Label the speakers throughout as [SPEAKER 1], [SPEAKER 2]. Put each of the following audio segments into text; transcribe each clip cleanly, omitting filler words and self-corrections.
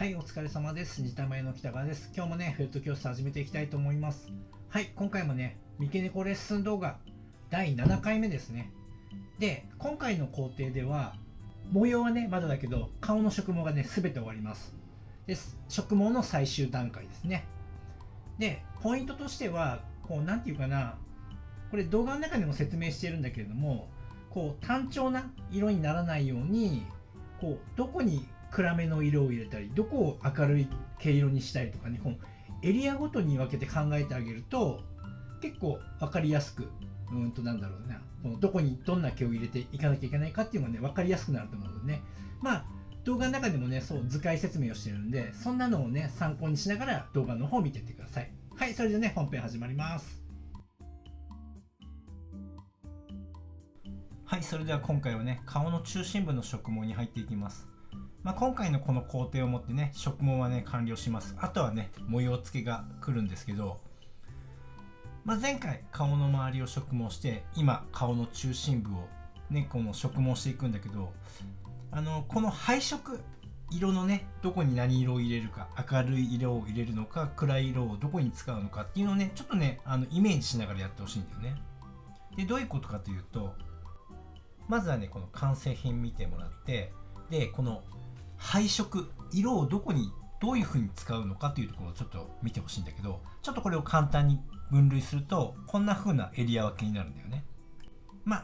[SPEAKER 1] はい、お疲れ様です。二玉屋の北川です。今日もね、フェルト教室始めていきたいと思います。はい、今回もね、三毛猫レッスン動画第7回目ですね。で、今回の工程では、模様はね、まだだけど、顔の植毛がね、すべて終わります。で、植毛の最終段階ですね。で、ポイントとしては、こう、なんていうかな、これ動画の中でも説明してるんだけれども、こう、単調な色にならないように、こう、どこに暗めの色を入れたり、どこを明るい毛色にしたりとかね、このエリアごとに分けて考えてあげると結構分かりやすく、なんだろうな、このどこにどんな毛を入れていかなきゃいけないかっていうのがね、分かりやすくなると思うのでね、まあ動画の中でもね、そう図解説明をしてるんで、そんなのをね参考にしながら動画の方を見ていってください。はい、それでね本編始まります。はい、それでは今回はね、顔の中心部の植毛に入っていきます。今回のこの工程をもってね、植毛はね完了します。あとはね模様付けが来るんですけど、前回顔の周りを植毛して、今顔の中心部をねこの植毛していくんだけど、この配色色のね、どこに何色を入れるか、明るい色を入れるのか暗い色をどこに使うのかっていうのをね、ちょっとねイメージしながらやってほしいんだよね。で、どういうことかというと、まずはねこの完成品見てもらって、でこの配色、色をどこにどういう風に使うのかというところをちょっと見てほしいんだけど、ちょっとこれを簡単に分類するとこんな風なエリア分けになるんだよね。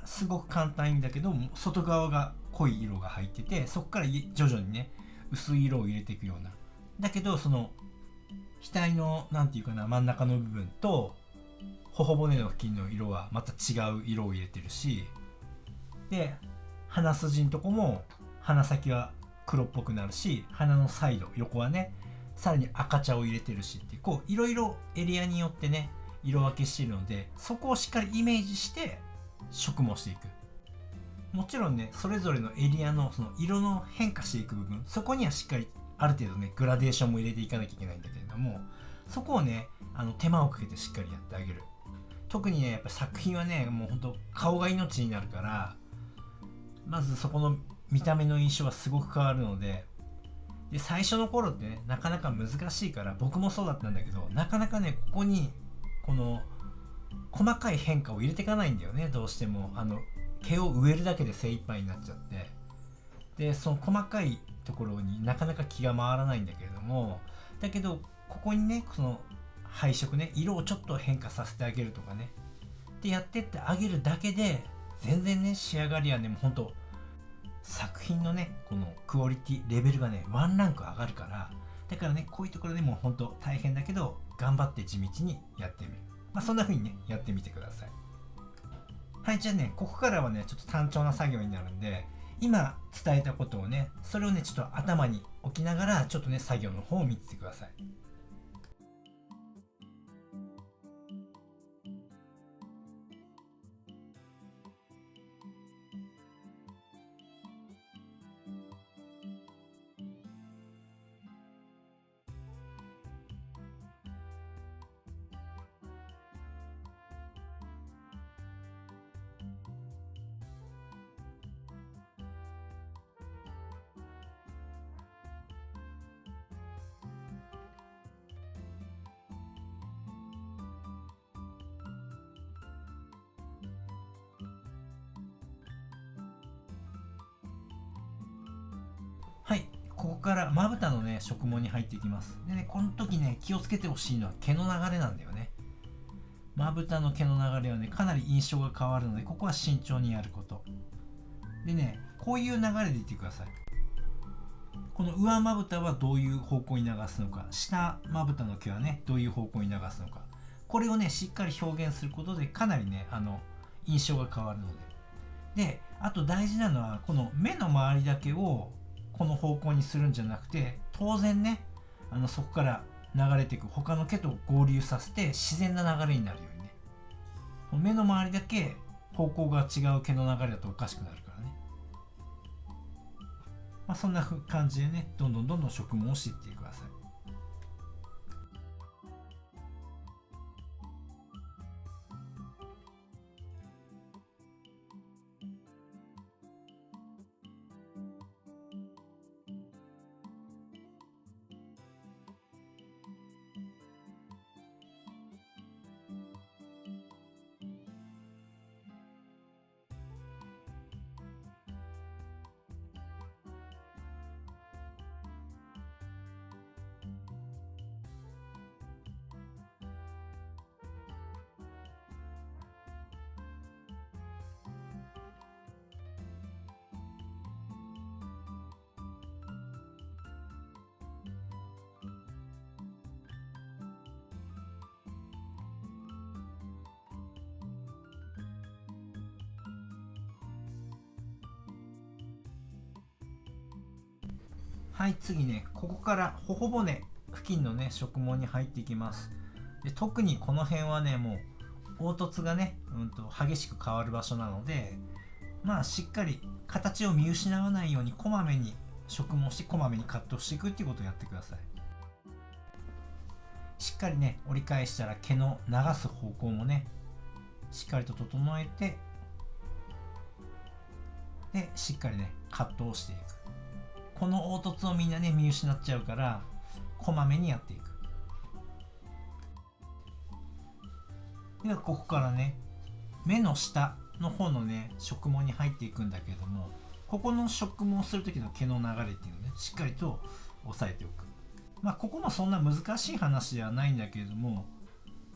[SPEAKER 1] すごく簡単だけど、外側が濃い色が入ってて、そこから徐々にね薄い色を入れていくような、だけどその額のなんていうかな、真ん中の部分と頬骨の付近の色はまた違う色を入れてるし、で鼻筋のとこも鼻先は黒っぽくなるし、鼻のサイド横はねさらに赤茶を入れてるしって、こういろいろエリアによってね色分けしているので、そこをしっかりイメージして植毛していく。もちろんねそれぞれのエリアのその色の変化していく部分、そこにはしっかりある程度ねグラデーションも入れていかなきゃいけないんだけれども、そこをね手間をかけてしっかりやってあげる。特にねやっぱ作品はねもうほんと顔が命になるから、まずそこの見た目の印象はすごく変わるので、最初の頃ってねなかなか難しいから、僕もそうだったんだけど、なかなかねここにこの細かい変化を入れていかないんだよね。どうしても毛を植えるだけで精一杯になっちゃって、でその細かいところになかなか気が回らないんだけれども、だけどここにねその配色ね、色をちょっと変化させてあげるとかねでやってってあげるだけで、全然ね仕上がりはねもうほんと作品のねこのクオリティレベルがねワンランク上がるから、だからねこういうところでもほんと大変だけど頑張って地道にやってみる。そんな風にねやってみてください。はい、じゃあねここからはねちょっと単調な作業になるんで、今伝えたことをね、それをねちょっと頭に置きながらちょっとね作業の方を見ててください。はい、ここからまぶたのね植毛に入っていきます。でね、この時ね気をつけてほしいのは毛の流れなんだよね。まぶたの毛の流れはねかなり印象が変わるので、ここは慎重にやること。でね、こういう流れでいってください。この上まぶたはどういう方向に流すのか、下まぶたの毛はねどういう方向に流すのか、これをねしっかり表現することでかなりね印象が変わるので。で、あと大事なのはこの目の周りだけをこの方向にするんじゃなくて、当然ねそこから流れていく他の毛と合流させて自然な流れになるようにね。目の周りだけ方向が違う毛の流れだとおかしくなるからね。そんな感じでねどんどん植毛をしていってください。はい、次ね、ここから頬骨付近のね植毛に入っていきます。で、特にこの辺はね、もう凹凸がね、激しく変わる場所なので、まあしっかり形を見失わないようにこまめに植毛してこまめにカットしていくっていうことをやってください。しっかりね折り返したら毛の流す方向もねしっかりと整えて、でしっかりねカットをしていく。この凹凸をみんなね見失っちゃうからこまめにやっていく。ではここからね目の下の方のね植毛に入っていくんだけども、ここの植毛する時の毛の流れっていうのをねしっかりと押さえておく。まあここもそんな難しい話ではないんだけれども、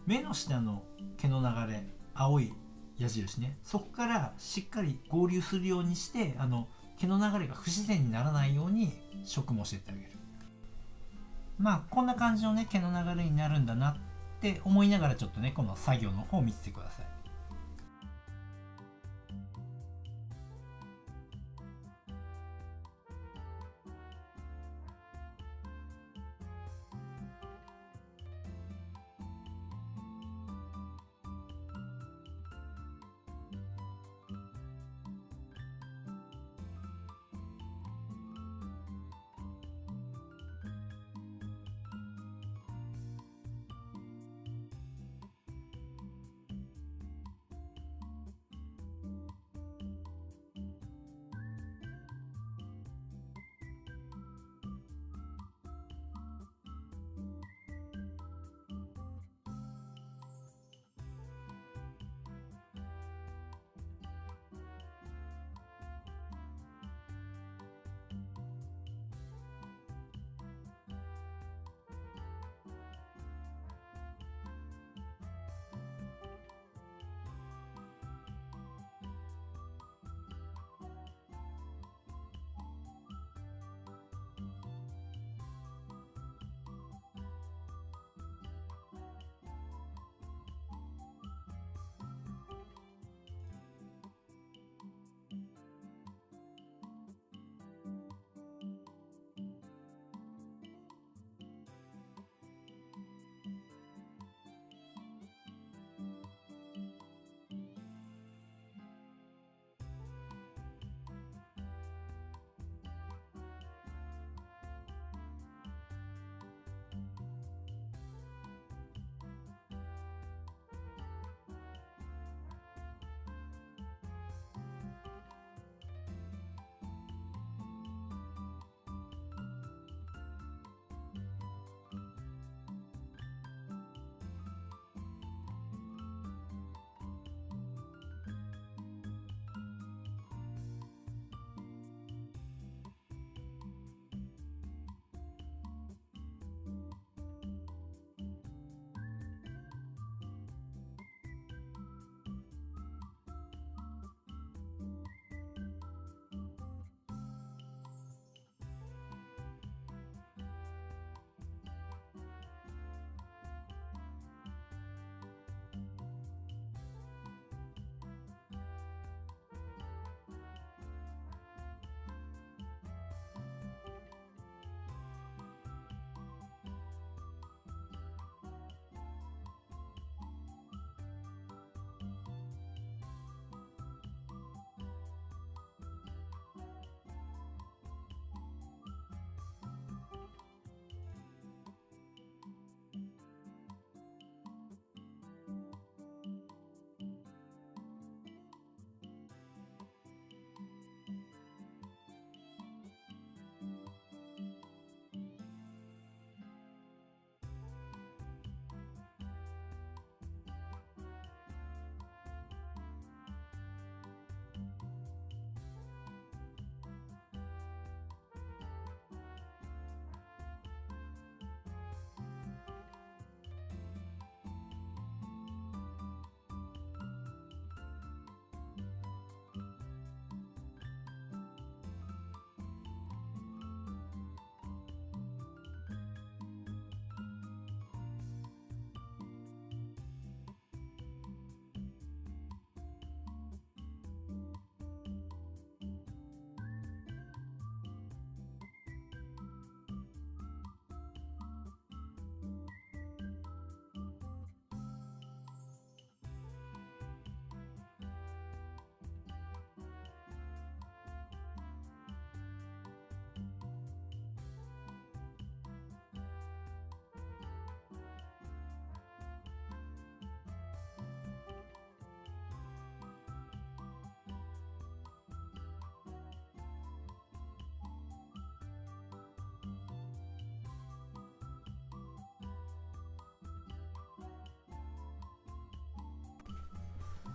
[SPEAKER 1] 目の下の毛の流れ、青い矢印ね、そこからしっかり合流するようにして、毛の流れが不自然にならないように植毛していってあげる。まあこんな感じのね毛の流れになるんだなって思いながら、ちょっとねこの作業の方を見ててください。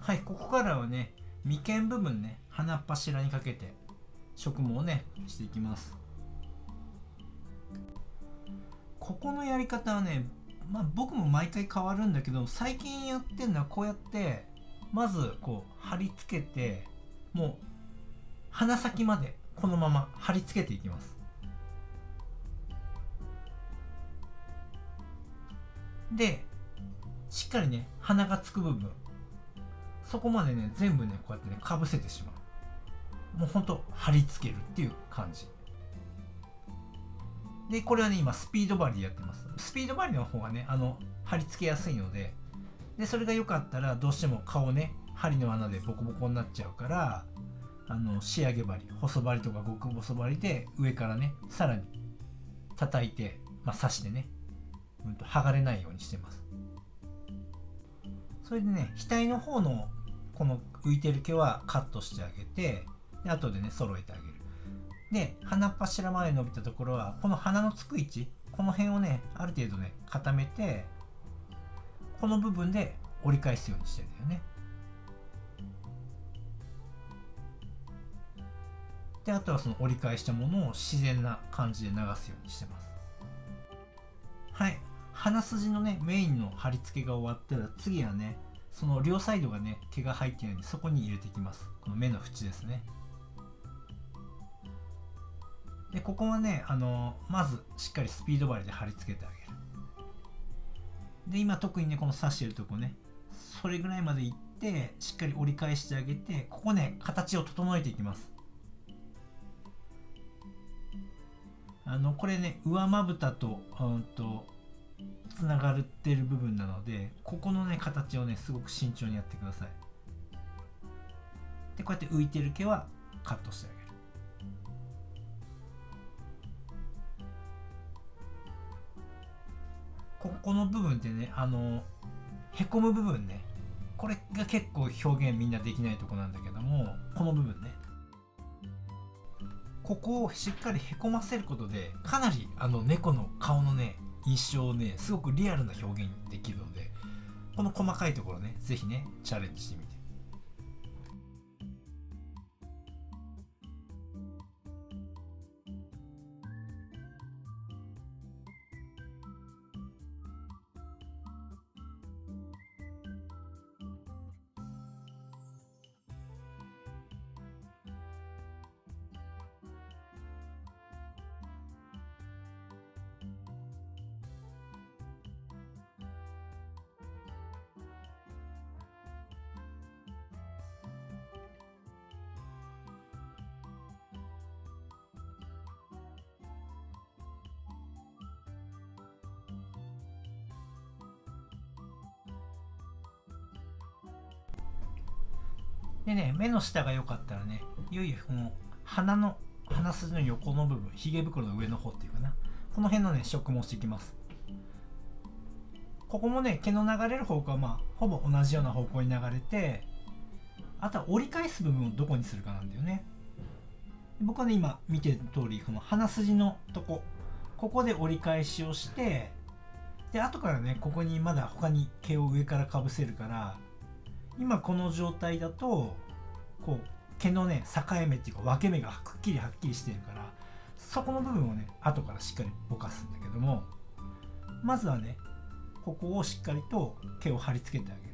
[SPEAKER 1] はい、ここからはね、眉間部分ね、鼻っ柱にかけて植毛をねしていきます。ここのやり方はね、僕も毎回変わるんだけど、最近やってるのはこうやってまずこう貼り付けて、もう鼻先までこのまま貼り付けていきます。でしっかりね鼻がつく部分、そこまでね全部ねこうやってねかぶせてしまう。もうほんと貼り付けるっていう感じで、これはね今スピード針でやってます。スピード針の方がね貼り付けやすいので、それが良かったらどうしても顔ね針の穴でボコボコになっちゃうから、仕上げ針、細針とか極細針で上からねさらに叩いて、刺してね、剥がれないようにしてます。それでね額の方のこの浮いてる毛はカットしてあげて、で後でね揃えてあげる。で鼻っ柱まで伸びたところはこの鼻のつく位置、この辺をねある程度ね固めて、この部分で折り返すようにしてるんだよね。であとはその折り返したものを自然な感じで流すようにしてます。はい、鼻筋のねメインの貼り付けが終わったら、次はねその両サイドがね毛が入っているので、そこに入れていきます。この目の縁ですね。でここはねまずしっかりスピード針で貼り付けてあげる。で今特にねこの刺してるとこね、それぐらいまでいってしっかり折り返してあげて、ここね形を整えていきます。これね上まぶたとつながってる部分なので、ここのね形をねすごく慎重にやってください。でこうやって浮いてる毛はカットしてあげる。ここの部分ってねへこむ部分ね、これが結構表現みんなできないとこなんだけども、この部分ね、ここをしっかりへこませることで、かなり猫の顔のね印象をねすごくリアルな表現できるので、この細かいところねぜひねチャレンジしてみて。でね、目の下が良かったらね、いよいよこの鼻筋の横の部分、ひげ袋の上の方っていうかな、この辺のね植毛していきます。ここもね毛の流れる方向はほぼ同じような方向に流れて、あとは折り返す部分をどこにするかなんだよね。僕はね今見てる通り、この鼻筋のとこ、ここで折り返しをして、で後からねここにまだ他に毛を上からかぶせるから、今この状態だとこう毛のね境目っていうか分け目がはっきりしてるから、そこの部分をね後からしっかりぼかすんだけども、まずはねここをしっかりと毛を貼り付けてあげる。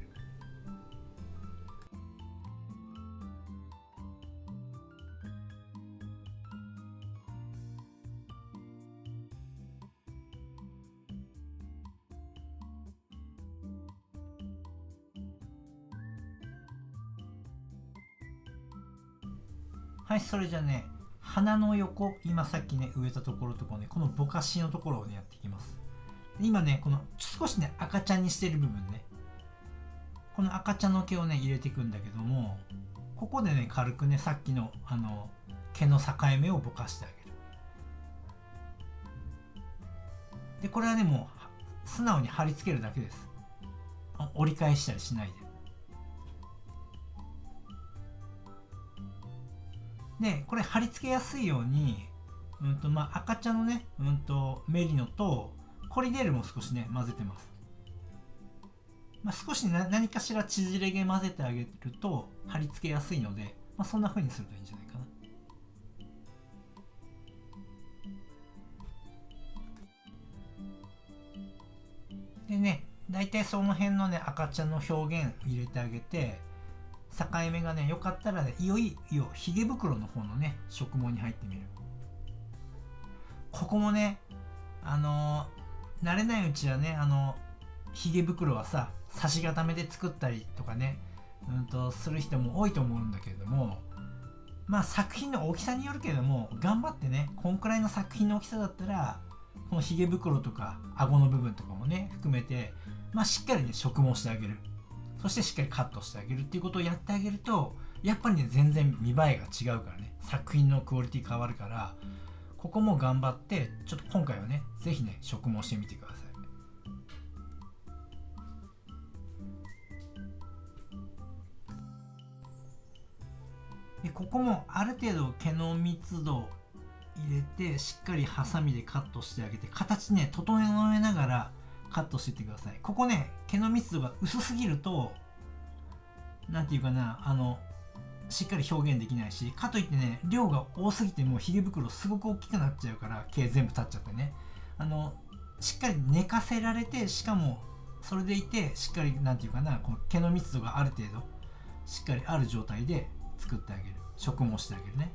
[SPEAKER 1] はい、それじゃね鼻の横、今さっきね植えたところとかね、このぼかしのところをねやっていきます。今ねこの少しね赤ちゃんにしてる部分ね、この赤ちゃんの毛をね入れていくんだけども、ここでね軽くねさっきの毛の境目をぼかしてあげる。でこれはねもう素直に貼り付けるだけです。折り返したりしないで。でこれ貼り付けやすいように、赤茶のね、メリノとコリデールも少しね混ぜてます。少し何かしら縮れ毛混ぜてあげると貼り付けやすいので、そんな風にするといいんじゃないかな。でね、大体その辺のね赤茶の表現入れてあげて、境目がねよかったらね、いよいよひげ袋の方のね植毛に入ってみる。ここもね慣れないうちはねひげ袋はさ差し固めで作ったりとかねする人も多いと思うんだけれども、作品の大きさによるけれども、頑張ってねこんくらいの作品の大きさだったらこのひげ袋とか顎の部分とかもね含めて、しっかりね植毛してあげる、そしてしっかりカットしてあげるっていうことをやってあげると、やっぱりね全然見栄えが違うからね、作品のクオリティ変わるから、ここも頑張ってちょっと今回はねぜひね植毛してみてください。でここもある程度毛の密度入れてしっかりハサミでカットしてあげて、形ね整えながらカットしていってください。ここね毛の密度が薄すぎるとなんていうかなしっかり表現できないし、かといってね量が多すぎてもひげ袋すごく大きくなっちゃうから、毛全部立っちゃってねしっかり寝かせられて、しかもそれでいてしっかりなんていうかな、この毛の密度がある程度しっかりある状態で作ってあげる、植毛してあげるね。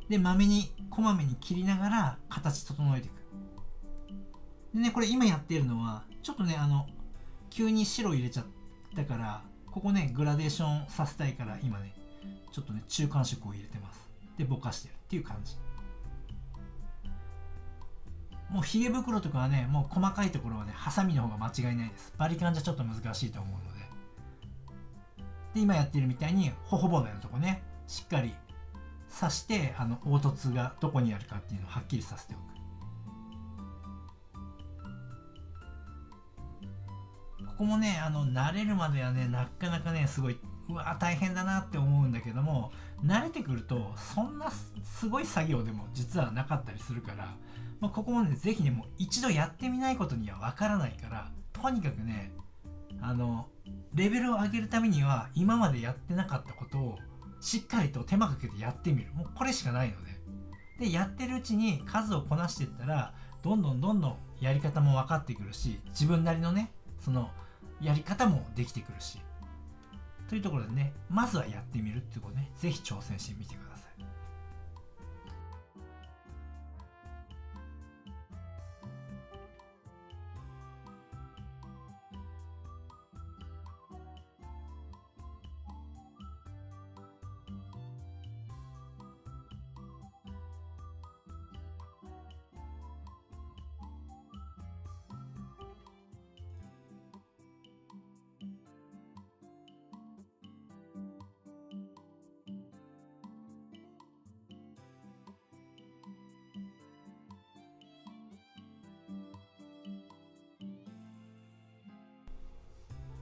[SPEAKER 1] でこまめに切りながら形整えていく。でねこれ今やっているのはちょっとね急に白入れちゃったから、ここねグラデーションさせたいから今ねちょっとね中間色を入れてます。でぼかしてるっていう感じ。もうひげ袋とかはねもう細かいところはねハサミの方が間違いないです。バリカンじゃちょっと難しいと思うので。で今やってるみたいに頬骨のとこねしっかり刺して凹凸がどこにあるかっていうのをはっきりさせておく。ここもね慣れるまではねなかなかねすごいうわ大変だなって思うんだけども、慣れてくるとそんなすごい作業でも実はなかったりするから、ここもねぜひねもう一度やってみないことにはわからないから、とにかくねレベルを上げるためには今までやってなかったことをしっかりと手間かけてやってみる、もうこれしかないので、やってるうちに数をこなしていったらどんどんやり方も分かってくるし、自分なりのねそのやり方もできてくるし、というところでねまずはやってみるっていうことね、ぜひ挑戦してみてください。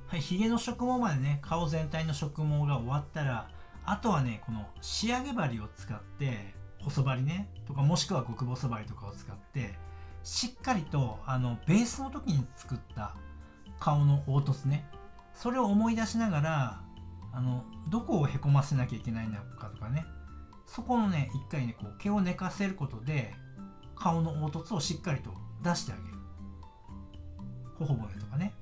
[SPEAKER 1] はい、ひげの植毛までね顔全体の植毛が終わったら、あとはねこの仕上げ針を使って、細針ねとかもしくは極細針とかを使ってしっかりとベースの時に作った顔の凹凸ね、それを思い出しながらどこをへこませなきゃいけないのかとかね、そこのね一回ねこう毛を寝かせることで顔の凹凸をしっかりと出してあげる。頬骨とかね、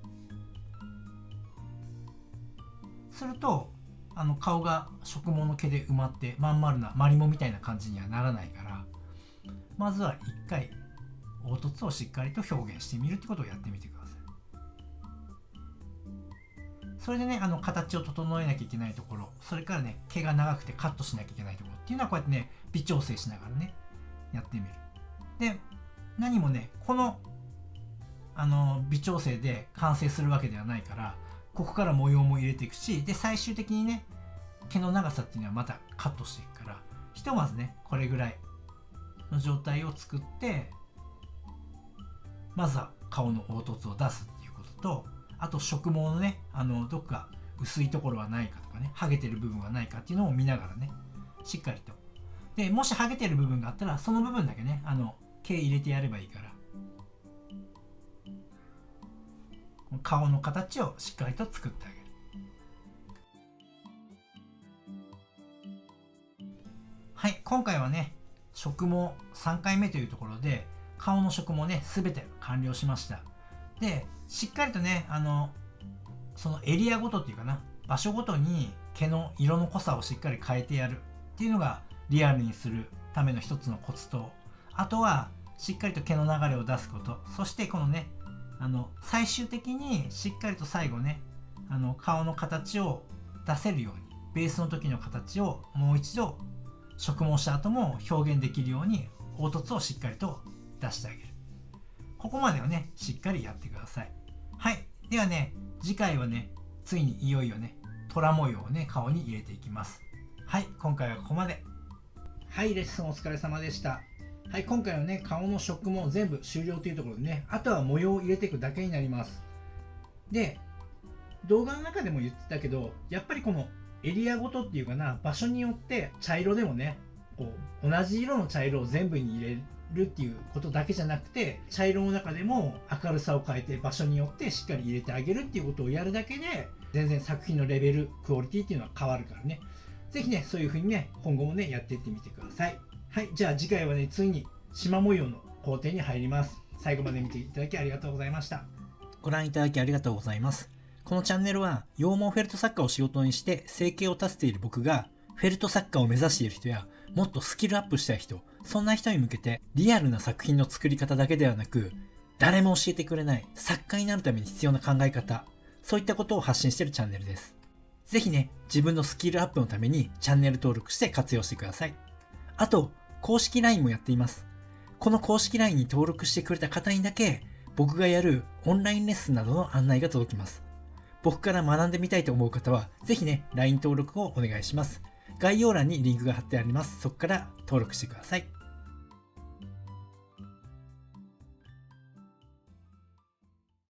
[SPEAKER 1] すると顔が植毛の毛で埋まってまん丸なマリモみたいな感じにはならないから、まずは一回凹凸をしっかりと表現してみるってことをやってみてください。それでね形を整えなきゃいけないところ、それからね毛が長くてカットしなきゃいけないところっていうのはこうやってね微調整しながらねやってみる。で何もねこの微調整で完成するわけではないから、ここから模様も入れていくし、で最終的にね毛の長さっていうのはまたカットしていくから、ひとまずねこれぐらいの状態を作って、まずは顔の凹凸を出すっていうことと、あと植毛のねどっか薄いところはないかとかね、剥げてる部分はないかっていうのを見ながらねしっかりと、でもし剥げてる部分があったらその部分だけね毛入れてやればいいから、顔の形をしっかりと作ってあげる。はい、今回はね、植毛3回目というところで、顔の植毛ね、すべて完了しました。で、しっかりとね、そのエリアごとっていうかな、場所ごとに毛の色の濃さをしっかり変えてやるっていうのがリアルにするための一つのコツと、あとはしっかりと毛の流れを出すこと、そしてこのね、最終的にしっかりと最後ね、顔の形を出せるように、ベースの時の形をもう一度植毛した後も表現できるように凹凸をしっかりと出してあげる。ここまでをね、しっかりやってください。はい。ではね、次回はね、ついにいよいよね、虎模様をね、顔に入れていきます。はい。今回はここまで。はい。レッスンお疲れ様でした。はい。今回はね、顔の植毛全部終了というところでね、あとは模様を入れていくだけになります。で、動画の中でも言ってたけど、やっぱりこのエリアごとっていうかな、場所によって茶色でもね、こう同じ色の茶色を全部に入れるっていうことだけじゃなくて、茶色の中でも明るさを変えて場所によってしっかり入れてあげるっていうことをやるだけで、全然作品のレベル、クオリティっていうのは変わるからね。ぜひね、そういう風にね、今後もね、やっていってみてください。はい、じゃあ次回はね、ついに縞模様の工程に入ります。最後まで見ていただきありがとうございました。
[SPEAKER 2] ご覧いただきありがとうございます。このチャンネルは羊毛フェルト作家を仕事にして生計を立てている僕が、フェルト作家を目指している人やもっとスキルアップしたい人、そんな人に向けてリアルな作品の作り方だけではなく、誰も教えてくれない作家になるために必要な考え方、そういったことを発信しているチャンネルです。ぜひね、自分のスキルアップのためにチャンネル登録して活用してください。あと、公式 LINE もやっています。この公式 LINE に登録してくれた方にだけ、僕がやるオンラインレッスンなどの案内が届きます。僕から学んでみたいと思う方は、ぜひね、LINE 登録をお願いします。概要欄にリンクが貼ってあります。そこから登録してください。